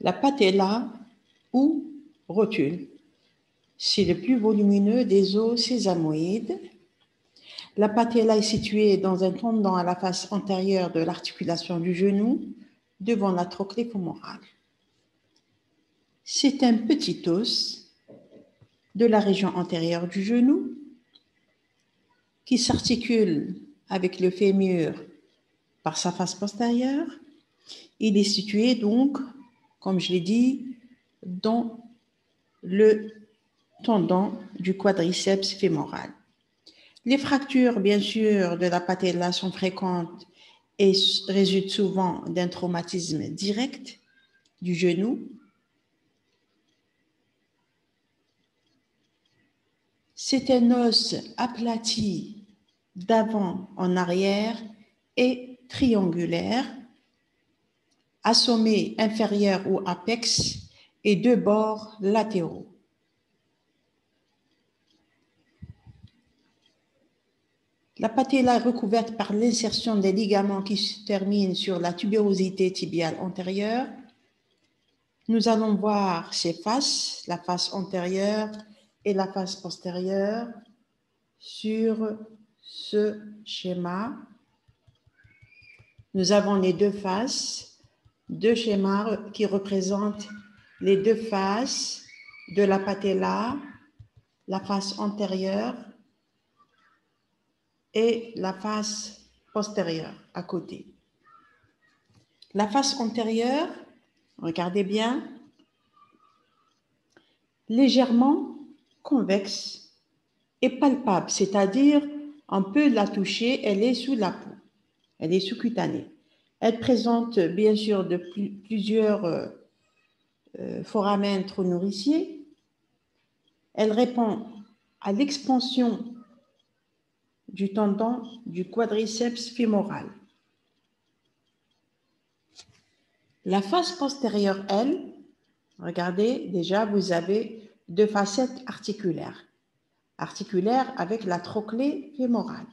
La patella ou rotule, c'est le plus volumineux des os sésamoïdes. La patella est située dans un tendon à la face antérieure de l'articulation du genou, devant la trochlée fémorale. C'est un petit os de la région antérieure du genou qui s'articule avec le fémur par sa face postérieure. Il est situé donc, comme je l'ai dit, dans le tendon du quadriceps fémoral. Les fractures, bien sûr, de la patella sont fréquentes et résultent souvent d'un traumatisme direct du genou. C'est un os aplati d'avant en arrière et triangulaire, à sommet inférieur ou apex et deux bords latéraux. La patella est recouverte par l'insertion des ligaments qui se terminent sur la tubérosité tibiale antérieure. Nous allons voir ces faces, la face antérieure et la face postérieure, sur ce schéma. Nous avons les deux faces, deux schémas qui représentent les deux faces de la patella, la face antérieure et la face postérieure à côté. La face antérieure, regardez bien, légèrement convexe et palpable, c'est-à-dire on peut la toucher, elle est sous la peau, elle est sous-cutanée. Elle présente bien sûr plusieurs foramen trop nourriciers. Elle répond à l'expansion du tendon du quadriceps fémoral. La face postérieure, elle, regardez, déjà vous avez deux facettes articulaires. Articulaires avec la trochlée fémorale.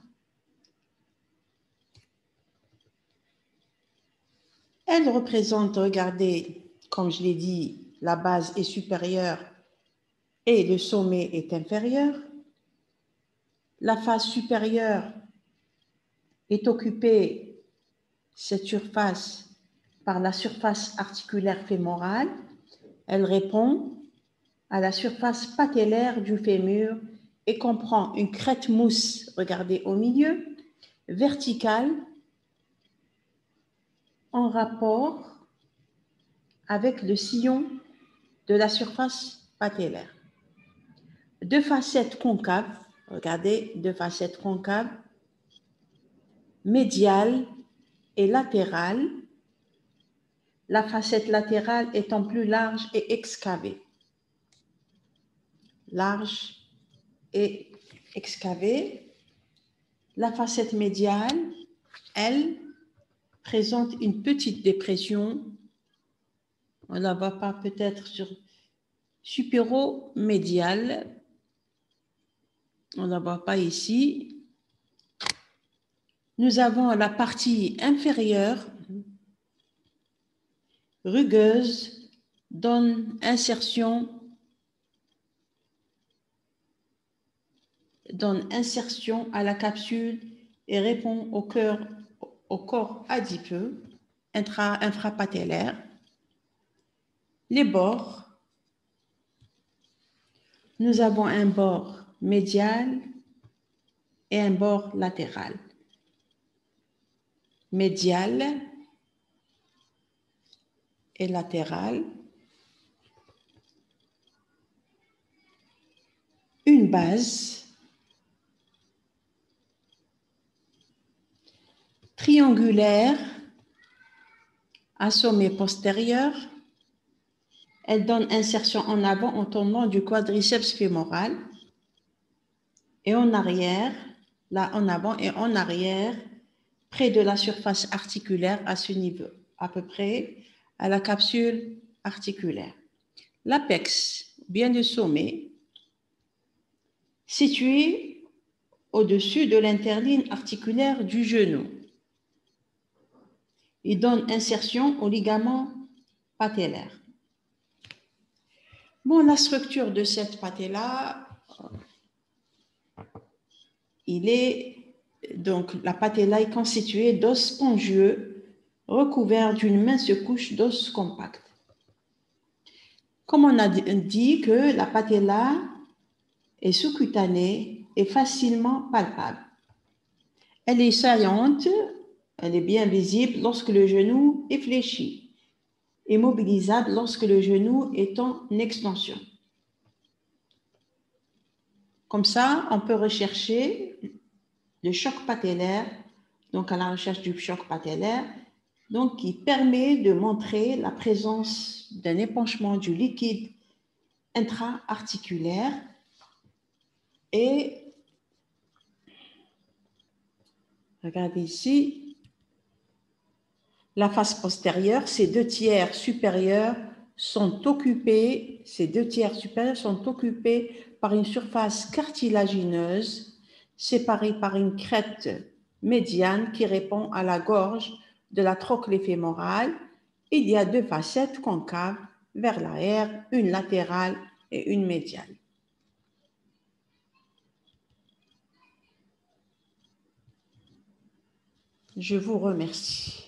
Elle représente, regardez, comme je l'ai dit, la base est supérieure et le sommet est inférieur. La face supérieure est occupée, cette surface, par la surface articulaire fémorale. Elle répond à la surface patellaire du fémur et comprend une crête mousse, regardez au milieu, verticale, en rapport avec le sillon de la surface patellaire. Deux facettes concaves, regardez, deux facettes concaves, médiale et latérale, la facette latérale étant plus large et excavée. Large et excavée. La facette médiale, elle, présente une petite dépression. On ne la voit pas peut-être sur supéro-médiale. On ne la voit pas ici. Nous avons la partie inférieure, rugueuse, donne insertion à la capsule et répond au corps adipeux infrapatellaire. Les bords, nous avons un bord médial et un bord latéral. Médial et latéral. Une base triangulaire à sommet postérieur. Elle donne insertion en avant au tendon du quadriceps fémoral et en arrière, là en avant et en arrière, près de la surface articulaire à ce niveau, à peu près à la capsule articulaire. L'apex, bien le sommet, situé au-dessus de l'interligne articulaire du genou. Il donne insertion au ligament patellaire. Bon, la structure de cette patella, la patella est constituée d'os spongieux recouverts d'une mince couche d'os compact. Comme on a dit que la patella est sous-cutanée et facilement palpable. Elle est saillante, elle est bien visible lorsque le genou est fléchi et mobilisable lorsque le genou est en extension. Comme ça, on peut rechercher le choc patellaire, donc à la recherche du choc patellaire, donc qui permet de montrer la présence d'un épanchement du liquide intra-articulaire et regardez ici, la face postérieure, ces deux tiers supérieurs sont occupés par une surface cartilagineuse séparée par une crête médiane qui répond à la gorge de la trochlée fémorale. Il y a deux facettes concaves vers l'arrière, une latérale et une médiale. Je vous remercie.